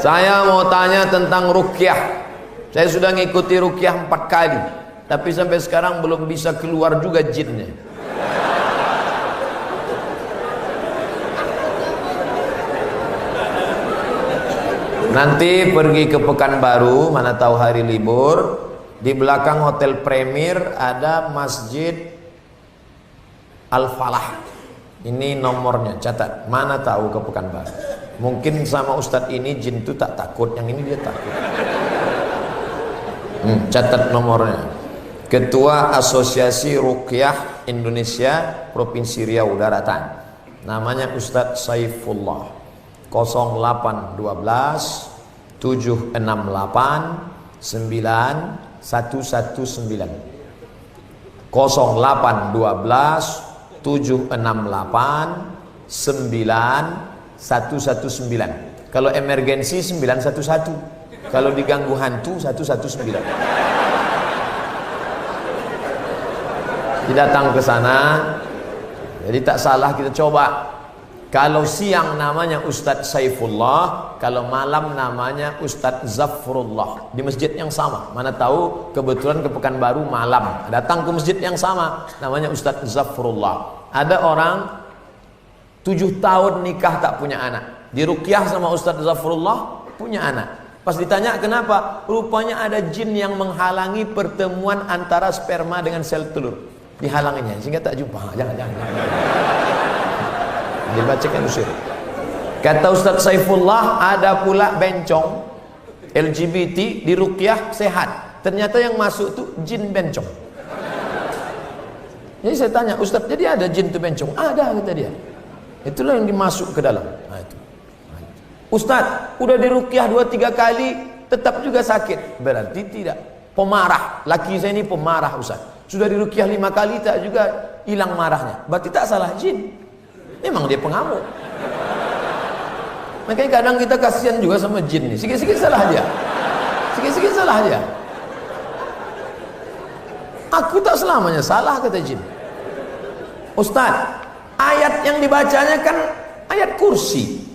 Saya mau tanya tentang ruqyah. Saya sudah ngikuti ruqyah 4 kali, tapi sampai sekarang belum bisa keluar juga jinnya. Nanti pergi ke Pekanbaru, mana tahu hari libur, di belakang Hotel Premier ada Masjid Al-Falah. Ini nomornya, catat. Mana tahu ke Pekanbaru. Mungkin sama Ustadz ini jin itu tak takut, yang ini dia takut. Catat nomornya. Ketua Asosiasi Ruqyah Indonesia Provinsi Riau Daratan. Namanya Ustadz Saifullah. 0812 768 9119 0812 768 9119. Kalau emergensi 911. Kalau diganggu hantu 119. Datang ke sana. Jadi tak salah kita coba. Kalau siang namanya Ustadz Saifullah, kalau malam namanya Ustadz Zafrullah. Di masjid yang sama. Mana tahu kebetulan ke Pekanbaru malam, datang ke masjid yang sama, namanya Ustadz Zafrullah. Ada orang 7 tahun nikah tak punya anak, diruqyah sama Ustadz Zafrullah, punya anak. Pas ditanya kenapa, rupanya ada jin yang menghalangi pertemuan antara sperma dengan sel telur, dihalanginya sehingga tak jumpa. Jangan. Dibacakan usir. Kata Ustadz Saifullah, ada pula bencong LGBT di ruqyah sehat. Ternyata yang masuk tuh jin bencong. Jadi saya tanya, Ustadz, jadi ada jin tuh bencong? Ada, kata dia. Itulah yang dimasuk ke dalam. Itu. Ustadz, udah di ruqyah 2-3 kali tetap juga sakit. Berarti tidak. Pemarah. Laki saya ini pemarah, Ustadz. Sudah di ruqyah 5 kali tak juga hilang marahnya. Berarti tak salah jin. Memang dia pengamuk. Makanya kadang kita kasihan juga sama jin nih. Sikit-sikit salah dia. Sikit-sikit salah dia. Aku tak selamanya salah, kata jin. Ustaz, ayat yang dibacanya kan ayat kursi.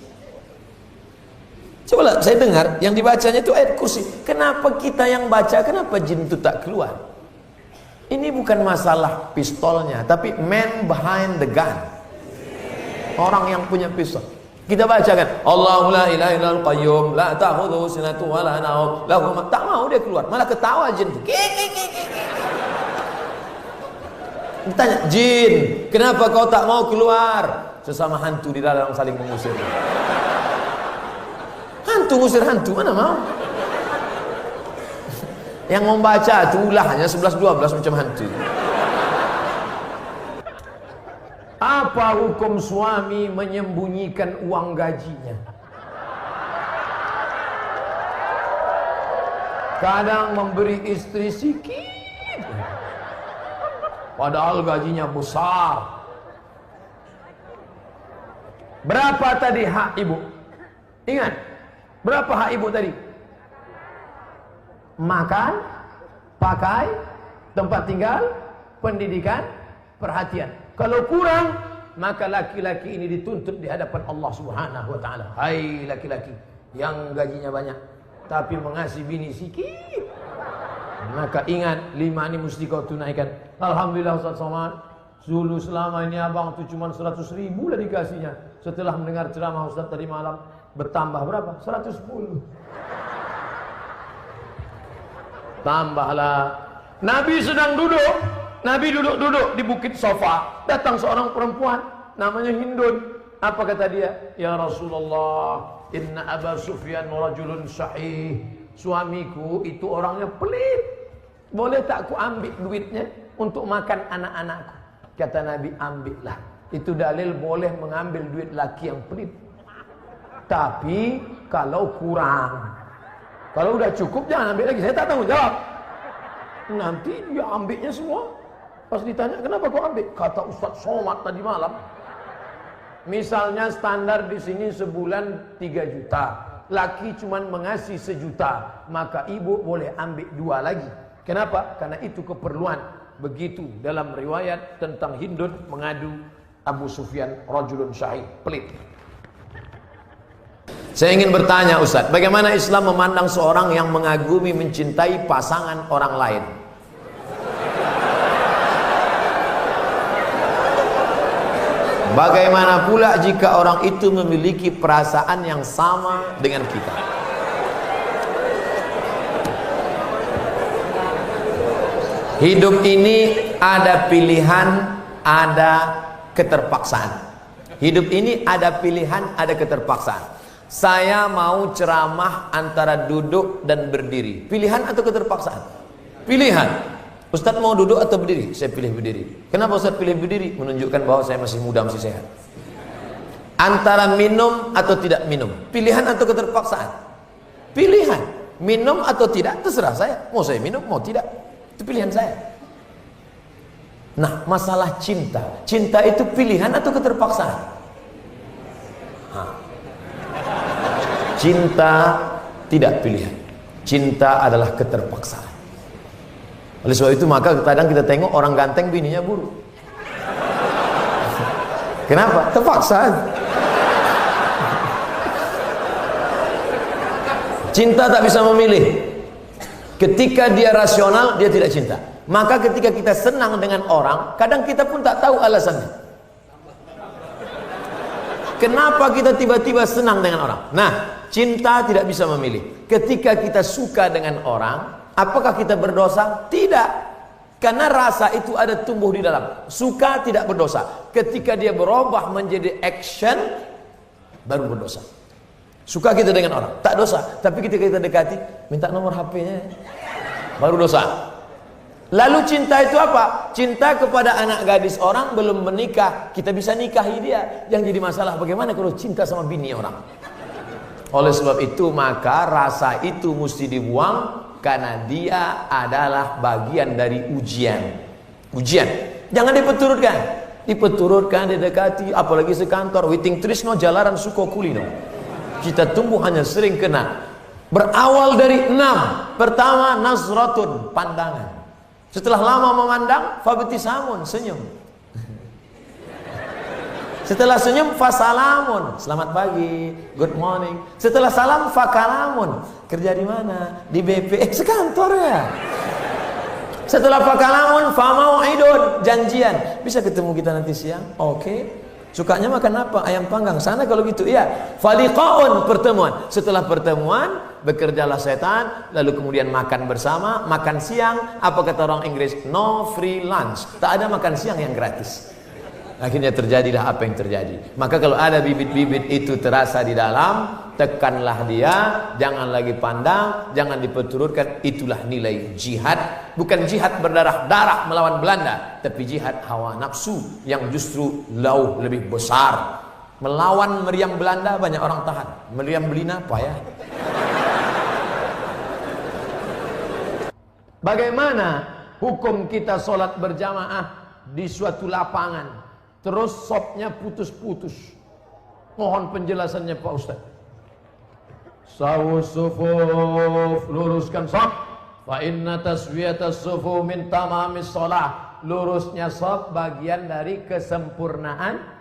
Coba saya dengar yang dibacanya itu ayat kursi. Kenapa kita yang baca, kenapa jin itu tak keluar? Ini bukan masalah pistolnya, tapi man behind the gun. Orang yang punya pistol. Kita bacakan Allahu la ilaha illal qayyum la ta'khudhuhu sinatun wa la nawm lahu ma, tak mau dia keluar, malah ketawa jin itu. Ditanya, jin, kenapa kau tak mau keluar? Sesama hantu di dalam saling mengusir. Hantu ngusir hantu, mana mau? Yang membaca itu ulahnya 11-12 macam hantu. Apa hukum suami menyembunyikan uang gajinya? Kadang memberi istri sikit, padahal gajinya besar. Berapa tadi hak ibu? Ingat, berapa hak ibu tadi? Makan, pakai, tempat tinggal, pendidikan, perhatian. Kalau kurang, maka laki-laki ini dituntut di hadapan Allah Subhanahu wa taala. Hai laki-laki yang gajinya banyak tapi mengasihi bini sikit, maka ingat 5 ini mesti kau tunaikan. Alhamdulillah Ustaz Somad, dulu selama ini abang tu cuma 100.000 lah dikasihnya. Setelah mendengar ceramah Ustaz tadi malam, bertambah berapa? 110. Tambahlah. Nabi sedang duduk. Nabi duduk-duduk di bukit Sofa. Datang seorang perempuan namanya Hindun. Apa kata dia? Ya Rasulullah, inna Aba Sufyan rajulun sahih. Suamiku itu orangnya pelit. Boleh tak aku ambil duitnya untuk makan anak-anakku? Kata Nabi, ambillah. Itu dalil boleh mengambil duit laki yang pelit. Tapi kalau kurang, kalau udah cukup jangan ambil lagi. Saya tak tanggung jawab. Nanti dia ambilnya semua. Pas ditanya, kenapa kau ambil? Kata Ustaz Somad tadi malam. Misalnya standar di sini sebulan 3 juta. Laki cuman mengasih 1 juta. Maka ibu boleh ambil 2 lagi. Kenapa? Karena itu keperluan. Begitu dalam riwayat tentang Hindun mengadu Abu Sufyan rajulun syahid, pelit. Saya ingin bertanya Ustadz, bagaimana Islam memandang seorang yang mengagumi, mencintai pasangan orang lain? Bagaimana pula jika orang itu memiliki perasaan yang sama dengan kita? Hidup ini ada pilihan, ada keterpaksaan. Hidup ini ada pilihan, ada keterpaksaan. Saya mau ceramah antara duduk dan berdiri. Pilihan atau keterpaksaan? Pilihan. Ustadz mau duduk atau berdiri? Saya pilih berdiri. Kenapa Ustadz pilih berdiri? Menunjukkan bahwa saya masih muda, masih sehat. Antara minum atau tidak minum. Pilihan atau keterpaksaan? Pilihan. Minum atau tidak, terserah saya. Mau saya minum, mau tidak. Itu pilihan saya. Nah, masalah cinta. Cinta itu pilihan atau keterpaksaan? Cinta tidak pilihan. Cinta adalah keterpaksaan. Oleh sebab itu maka kadang kita tengok orang ganteng bininya buruk. Kenapa? Terpaksa. Cinta tak bisa memilih. Ketika dia rasional, dia tidak cinta. Maka ketika kita senang dengan orang, kadang kita pun tak tahu alasannya. Kenapa kita tiba-tiba senang dengan orang? Nah, cinta tidak bisa memilih. Ketika kita suka dengan orang, apakah kita berdosa? Tidak. Karena rasa itu ada tumbuh di dalam. Suka tidak berdosa. Ketika dia berubah menjadi action, baru berdosa. Suka kita dengan orang, tak dosa. Tapi ketika kita dekati, minta nomor HP-nya, baru dosa. Lalu cinta itu apa? Cinta kepada anak gadis orang belum menikah, kita bisa nikahi dia. Yang jadi masalah bagaimana kalau cinta sama bini orang? Oleh sebab itu maka rasa itu mesti dibuang, karena dia adalah bagian dari ujian. Ujian. Jangan dipeturutkan. Dipeturutkan, didekati, apalagi sekantor. Witing trisno jalaran suko kulino. Kita tumbuh hanya sering kena. Berawal dari 6. Pertama, nazratun, pandangan. Setelah lama memandang, fabtisamun, senyum. Setelah senyum, fasalamun, selamat pagi, good morning. Setelah salam, fakalamun, kerja di mana? Di BP, sekantor ya. Setelah fakalamun, famau'idun, janjian. Bisa ketemu kita nanti siang? Oke. Sukanya makan apa? Ayam panggang. Sana kalau gitu, iya. Faliqaun, pertemuan. Setelah pertemuan, bekerjalah setan, lalu kemudian makan bersama, makan siang. Apa kata orang Inggris? No free lunch. Tak ada makan siang yang gratis. Akhirnya terjadilah apa yang terjadi. Maka kalau ada bibit-bibit itu terasa di dalam, tekanlah dia, jangan lagi pandang, jangan diperturutkan. Itulah nilai jihad. Bukan jihad berdarah-darah melawan Belanda, tapi jihad hawa nafsu yang justru jauh lebih besar. Melawan meriam Belanda banyak orang tahan, meriam Belina payah. Bagaimana hukum kita sholat berjamaah di suatu lapangan, terus sopnya putus-putus? Mohon penjelasannya Pak Ustaz. Sawus sufuf, luruskan sop. Fa inna taswiyatas sufu min tamamis sholah. Lurusnya sop bagian dari kesempurnaan.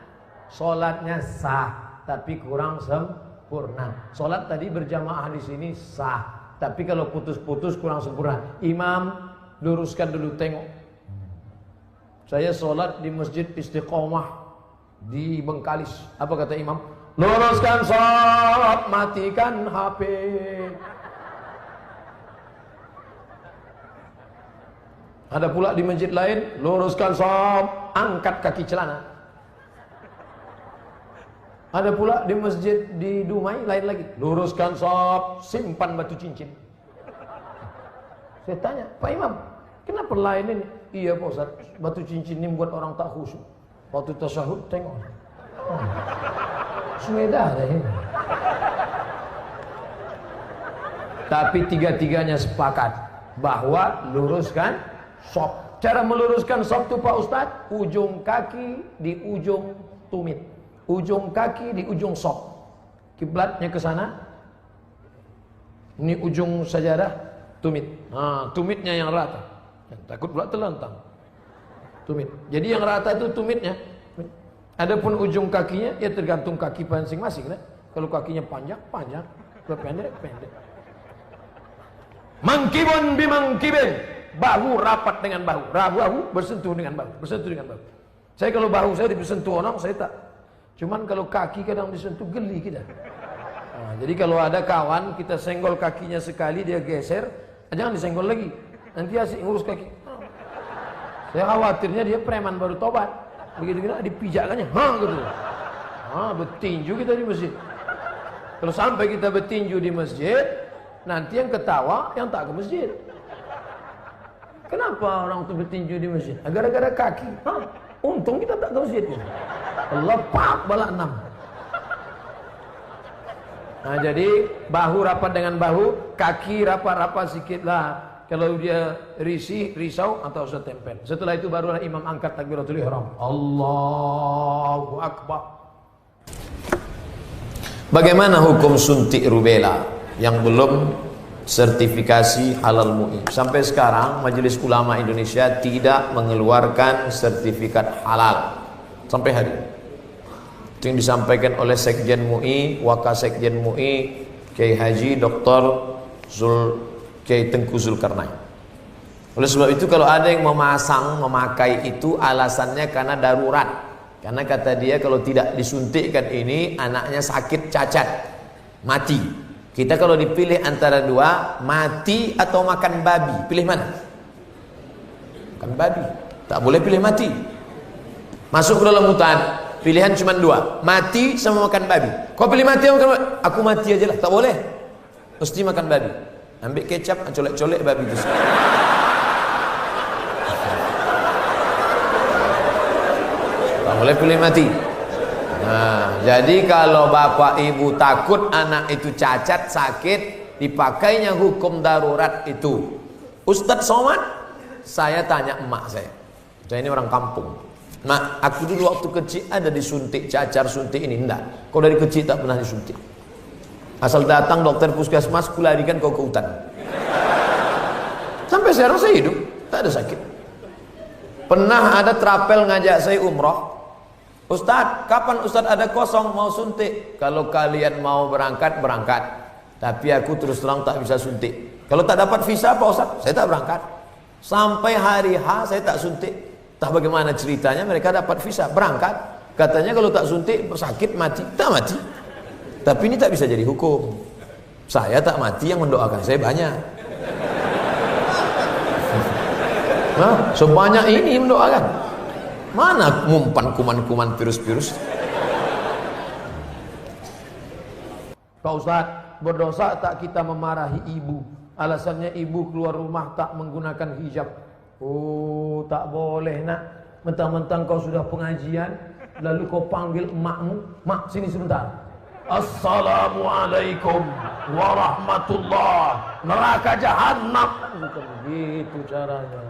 Sholatnya sah, tapi kurang sempurna. Sholat tadi berjamaah di sini sah, tapi kalau putus-putus kurang sempurna. Imam, luruskan dulu, tengok. Saya sholat di Masjid Istiqomah di Bengkalis. Apa kata imam? Luruskan sholat, matikan HP. Ada pula di masjid lain, luruskan sholat, angkat kaki celana. Ada pula di masjid di Dumai lain lagi, luruskan sholat, simpan batu cincin. Saya tanya, Pak Imam, kenapa lain ini? Iya Pak Ustaz, batu cincin ini membuat orang tak khusyuk. Waktu tasyahud tengok, sudah ada ini. Tapi tiga-tiganya sepakat bahwa luruskan sop. Cara meluruskan sop itu Pak Ustaz, ujung kaki di ujung tumit, ujung kaki di ujung sop. Kiblatnya ke sana. Ini ujung sajadah, tumit. Nah, tumitnya yang rata. Takut pula terlentang. Tumit. Jadi yang rata itu tumitnya. Adapun ujung kakinya ya tergantung kaki masing-masing, kan? Kalau kakinya panjang, panjang. Kalau pendek, pendek. Mangkibun bimangkibin. Bahu rapat dengan bahu. Bahu bersentuh dengan bahu. Bersentuh dengan bahu. Saya kalau bahu saya disentuh orang, saya tak. Cuman kalau kaki kadang disentuh, geli kita. Nah, jadi kalau ada kawan, kita senggol kakinya sekali, dia geser, jangan disenggol lagi. Nanti asik ngurus kaki. Saya khawatirnya dia preman baru tobat. Begitu kita dipijakkannya, gitu. Bertinju kita di masjid. Kalau sampai kita bertinju di masjid, nanti yang ketawa yang tak ke masjid. Kenapa orang itu bertinju di masjid? Gara-gara kaki. Untung kita tak ke masjid. Lepak balak 6. Nah, jadi bahu rapat dengan bahu, kaki rapat-rapat sedikit lah. Kalau dia risau atau setempel. Setelah itu barulah imam angkat takbiratul ihram. Allahu Akbar. Bagaimana hukum suntik rubella yang belum sertifikasi halal MUI? Sampai sekarang Majelis Ulama Indonesia tidak mengeluarkan sertifikat halal sampai hari ini. Itu yang disampaikan oleh Sekjen MUI, Wakasekjen MUI, Kiai Haji Dr. Kiai Tengku Zulkarnain. Oleh sebab itu kalau ada yang memakai itu alasannya karena darurat. Karena kata dia kalau tidak disuntikkan ini anaknya sakit cacat, mati. Kita kalau dipilih antara dua, mati atau makan babi, pilih mana? Makan babi. Tak boleh pilih mati. Masuk ke dalam hutan, pilihan cuma dua, mati sama makan babi. Kau pilih mati atau makan babi? Aku mati aja lah, tak boleh. Mesti makan babi. Ambil kecap, colek-colek babi itu. Tak boleh pilih mati. Nah, jadi kalau bapak ibu takut anak itu cacat, sakit, dipakainya hukum darurat itu. Ustadz Somad, saya tanya emak saya ini orang kampung. Mak, aku dulu waktu kecil ada disuntik cacar, suntik ini. Enggak, kau dari kecil tak pernah disuntik. Asal datang dokter puskesmas, kularikan kau ke hutan. Sampai sekarang saya hidup, tak ada sakit. Pernah ada trapel ngajak saya umroh. Ustadz, kapan Ustadz ada kosong mau suntik? Kalau kalian mau berangkat, berangkat. Tapi aku terus terang tak bisa suntik. Kalau tak dapat visa apa Ustadz? Saya tak berangkat. Sampai hari H saya tak suntik. Tak bagaimana ceritanya mereka dapat visa, berangkat. Katanya kalau tak suntik sakit mati. Tak mati. Tapi ini tak bisa jadi hukum. Saya tak mati, yang mendoakan saya banyak. Nah, sebanyak ini mendoakan. Mana ngumpan kuman-kuman virus-virus? Pak Ustadz, berdosa tak kita memarahi ibu? Alasannya ibu keluar rumah tak menggunakan hijab. Oh, tak boleh nak. Mentang-mentang kau sudah pengajian, lalu kau panggil emakmu, mak sini sebentar. Assalamualaikum warahmatullah. Neraka jahanam. Bukan begitu caranya.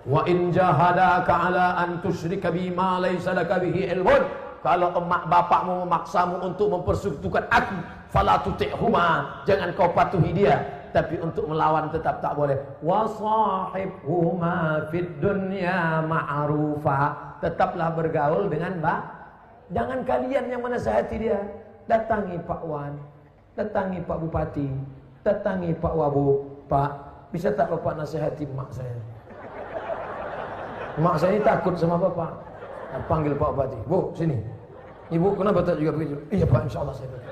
Wa in jahadaka ala an tusyrika bima laysa laka bihi ilmun. Kalau emak bapakmu memaksamu untuk mempersekutukan aku, fala tuti'huma, jangan kau patuhi dia. Tapi untuk melawan tetap tak boleh. Wa sahibhuma fid dunya ma'rufa, tetaplah bergaul dengan jangan kalian yang menasihati dia. Datangi Pak Wan, datangi Pak Bupati, datangi Pak Wabu. Pak, bisa tak Bapak nasihati mak saya? Mak saya ini takut sama Bapak. Nah, panggil Pak Bupati. Bu, sini. Ibu, kenapa tak juga begitu? Iya Pak, insya Allah saya begitu.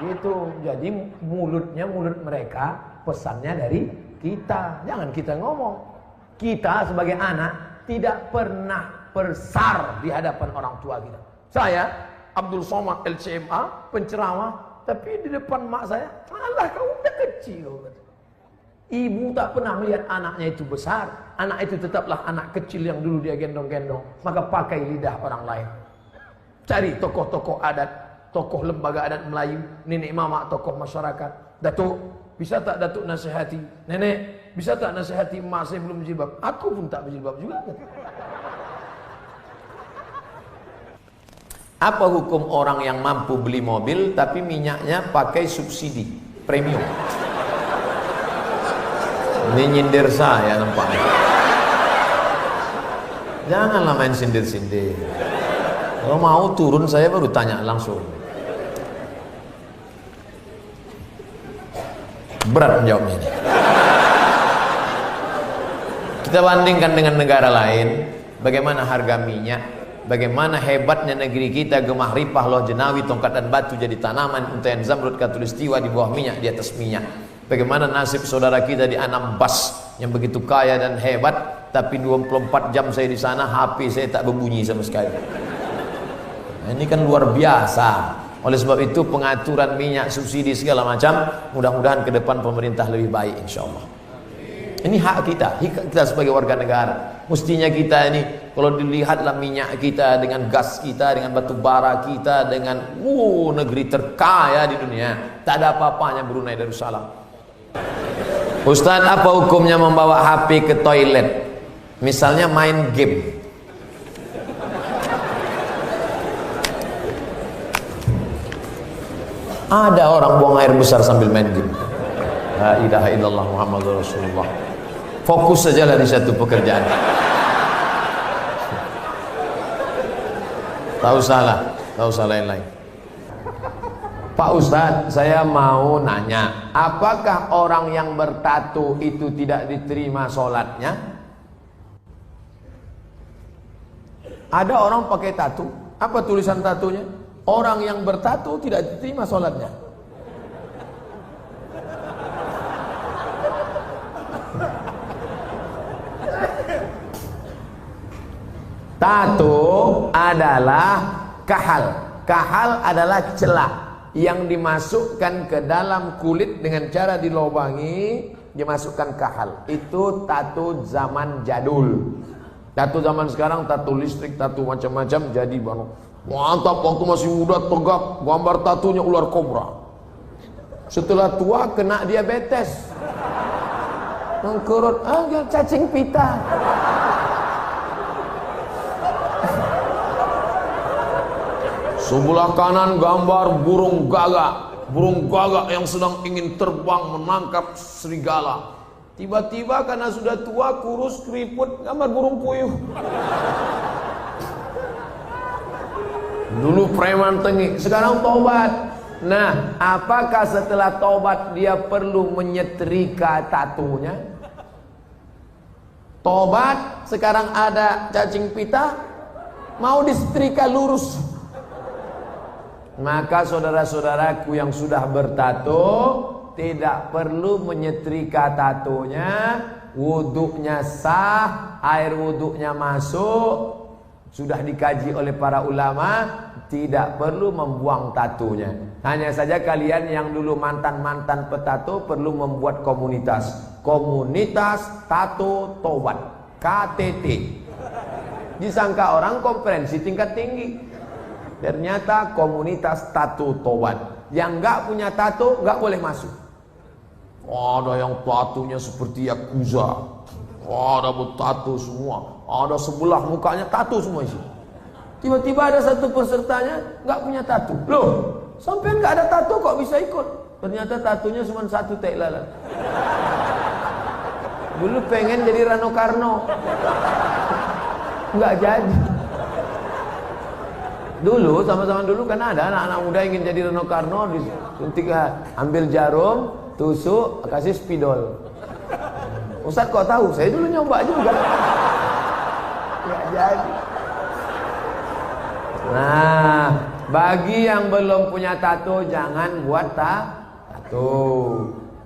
Gitu. Jadi mulutnya mulut mereka, pesannya dari kita. Jangan kita ngomong. Kita sebagai anak tidak pernah bersar di hadapan orang tua kita. Saya, Abdul Somad LCMA, penceramah, tapi di depan mak saya, alah kau udah kecil. Ibu tak pernah melihat anaknya itu besar. Anak itu tetaplah anak kecil yang dulu dia gendong-gendong. Maka pakai lidah orang lain. Cari tokoh-tokoh adat, tokoh lembaga adat Melayu, nenek mama, tokoh masyarakat. Datuk, bisa tak Datuk nasihati? Nenek, bisa tak nasihati emak saya belum berjilbab? Aku pun tak berjilbab juga. Apa hukum orang yang mampu beli mobil tapi minyaknya pakai subsidi premium? Ini nyindir saya nampaknya. Janganlah main sindir-sindir. Kalau mau turun saya baru tanya langsung. Berat menjawabnya ini. Kita bandingkan dengan negara lain, bagaimana harga minyak, bagaimana hebatnya negeri kita, gemah ripah, loh jenawi, tongkat dan batu jadi tanaman, untayan zamrud, katulistiwa di bawah minyak, di atas minyak. Bagaimana nasib saudara kita di Anambas yang begitu kaya dan hebat, tapi 24 jam saya di sana, HP saya tak berbunyi sama sekali. Nah, ini kan luar biasa. Oleh sebab itu pengaturan minyak, subsidi segala macam, mudah-mudahan ke depan pemerintah lebih baik insyaAllah. Ini hak kita, kita sebagai warga negara. Mestinya kita ini, kalau dilihatlah minyak kita dengan gas kita, dengan batu bara kita, dengan negeri terkaya di dunia, tak ada apa-apanya Brunei Darussalam. Ustaz, apa hukumnya membawa HP ke toilet? Misalnya main game. Ada orang buang air besar sambil main game. La ilaha illallah Muhammadur Rasulullah. Fokus sajalah di satu pekerjaan. Tak usah lain-lain. Pak Ustadz, saya mau nanya, apakah orang yang bertato itu tidak diterima sholatnya? Ada orang pakai tato, apa tulisan tatonya? Orang yang bertato tidak diterima sholatnya. Tato adalah kahal. Kahal adalah celah yang dimasukkan ke dalam kulit dengan cara dilobangi, dimasukkan kahal. Itu tato zaman jadul. Tato zaman sekarang, tato listrik, tato macam-macam jadi baru. Mantap, waktu masih muda tegak, gambar tatonya ular kobra. Setelah tua kena diabetes. Mengkurut, cacing pita. Sebelah kanan gambar burung gagak yang sedang ingin terbang menangkap serigala. Tiba-tiba karena sudah tua, kurus, keriput, gambar burung puyuh. Dulu preman tengik, sekarang tobat. Nah, apakah setelah tobat dia perlu menyetrika tatunya? Tobat, sekarang ada cacing pita, mau disetrika lurus. Maka saudara-saudaraku yang sudah bertato tidak perlu menyetrika tatonya, wuduknya sah, air wuduknya masuk, sudah dikaji oleh para ulama, tidak perlu membuang tatonya. Hanya saja kalian yang dulu mantan-mantan petato perlu membuat komunitas tato tobat, KTT. Disangka orang konferensi tingkat tinggi. Ternyata komunitas tato tobat. Yang nggak punya tato nggak boleh masuk. Ada yang tatonya seperti Yakuza, ada bertato semua, ada sebelah mukanya tato semua isi. Tiba-tiba ada satu pesertanya nggak punya tato. Loh, sampai nggak ada tato kok bisa ikut? Ternyata tatonya cuma satu tai lalat. Dulu pengen jadi Rano Karno, nggak jadi. Dulu, sama-sama dulu kan ada anak-anak muda ingin jadi Rano Karno, disuntik, ambil jarum, tusuk, kasih spidol. Ustaz kok tahu? Saya dulu nyoba juga. Nggak jadi. Nah, bagi yang belum punya tato, jangan buat tato.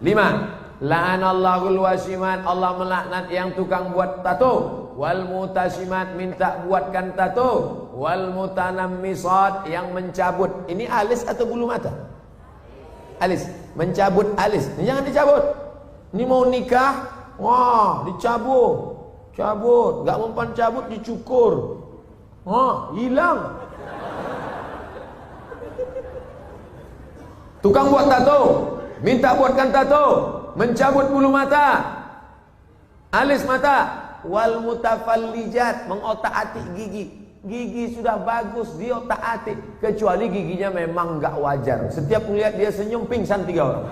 5. La'anallahul wasimat, Allah melaknat yang tukang buat tato. Wal mutasimat, minta buatkan tato. Wal mutanammisat, yang mencabut. Ini alis atau bulu mata? Alis, mencabut alis. Ini jangan dicabut. Ini mau nikah, wah dicabut, cabut. Gak mempan cabut, dicukur. Wah, hilang. Tukang buat tato, minta buatkan tato, mencabut bulu mata, alis mata. Wal mutafallijat, mengotak-atik gigi. Gigi sudah bagus, dia otak-atik, kecuali giginya memang gak wajar. Setiap melihat dia senyum, pingsan 3 orang.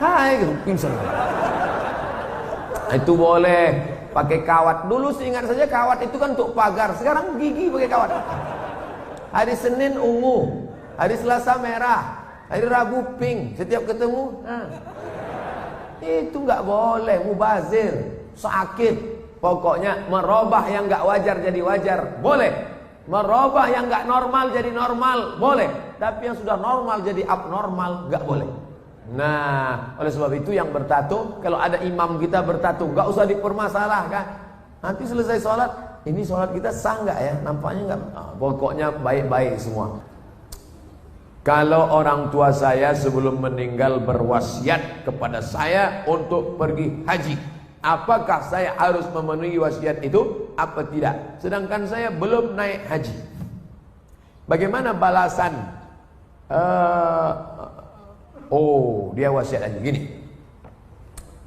Hai, pingsan. Itu boleh. Pakai kawat. Dulu seingat saja kawat itu kan untuk pagar. Sekarang gigi pakai kawat. Hari Senin ungu, hari Selasa merah, Hari Rabu pink setiap ketemu. Itu nggak boleh, mubazir, sakit. Pokoknya merubah yang nggak wajar jadi wajar, boleh. Merubah yang nggak normal jadi normal, boleh. Tapi yang sudah normal jadi abnormal, nggak boleh. Nah, oleh sebab itu yang bertato, kalau ada imam kita bertato, nggak usah dipermasalahkan. Nanti selesai sholat, ini sholat kita sah nggak ya? Nampaknya nggak. Pokoknya baik-baik semua. Kalau orang tua saya sebelum meninggal berwasiat kepada saya untuk pergi haji, apakah saya harus memenuhi wasiat itu? Apa tidak? Sedangkan saya belum naik haji. Bagaimana balasan? Dia wasiat aja gini.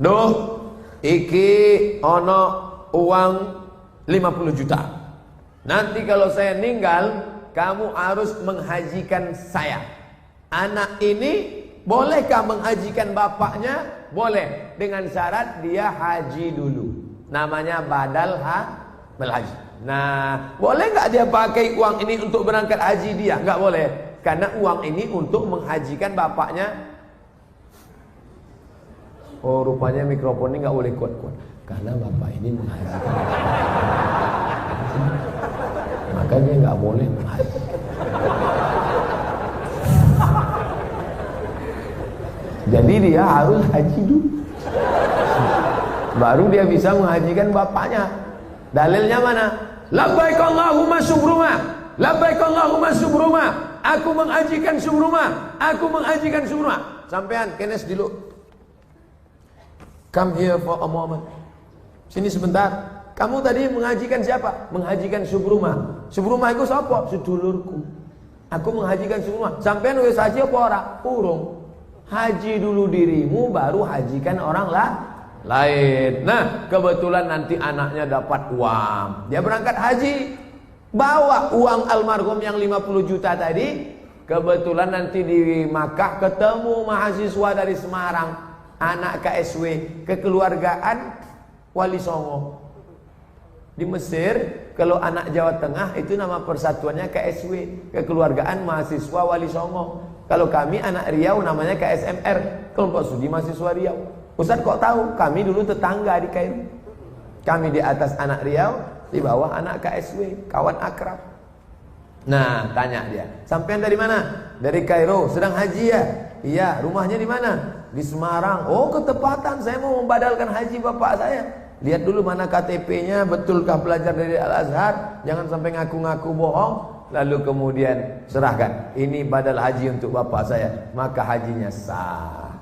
Duh, iki ono uang 50 juta. Nanti kalau saya meninggal, kamu harus menghajikan saya. Anak ini bolehkah menghajikan bapaknya? Boleh, dengan syarat dia haji dulu. Namanya badal haji. Nah, boleh nggak dia pakai uang ini untuk berangkat haji dia? Nggak boleh, karena uang ini untuk menghajikan bapaknya. Oh, rupanya mikrofon ini nggak boleh kuat-kuat, karena bapak ini menghajikan. Maka dia nggak boleh menghaji. Jadi dia harus haji dulu, baru dia bisa menghajikan bapaknya. Dalilnya mana? Labbaik Allahumma subruma, labbaik Allahumma subruma. Aku menghajikan subruma, aku menghajikan subruma. Sampean kenes dulu. Come here for a moment. Sini sebentar. Kamu tadi menghajikan siapa? Menghajikan subruma. Subruma itu siapa? Sedulurku. Aku menghajikan subruma. Sampean wis haji apa ora? Urung. Haji dulu dirimu, baru hajikan orang lain. Nah, kebetulan nanti anaknya dapat uang, dia berangkat haji, bawa uang almarhum yang 50 juta tadi. Kebetulan nanti di Makkah ketemu mahasiswa dari Semarang, anak KSW, kekeluargaan Wali Songo. Di Mesir, kalau anak Jawa Tengah itu nama persatuannya KSW, kekeluargaan mahasiswa Wali Songo. Kalau kami anak Riau namanya KSMR, kelompok studi mahasiswa Riau. Ustaz kok tahu? Kami dulu tetangga di Kairo. Kami di atas anak Riau, di bawah anak KSW, kawan akrab. Nah, tanya dia, sampean dari mana? Dari Kairo, sedang haji ya? Iya, rumahnya di mana? Di Semarang. Oh, ketepatan, saya mau membadalkan haji bapak saya. Lihat dulu mana KTP-nya, betulkah belajar dari Al-Azhar? Jangan sampai ngaku-ngaku bohong. Lalu kemudian serahkan, ini badal haji untuk bapak saya. Maka hajinya sah.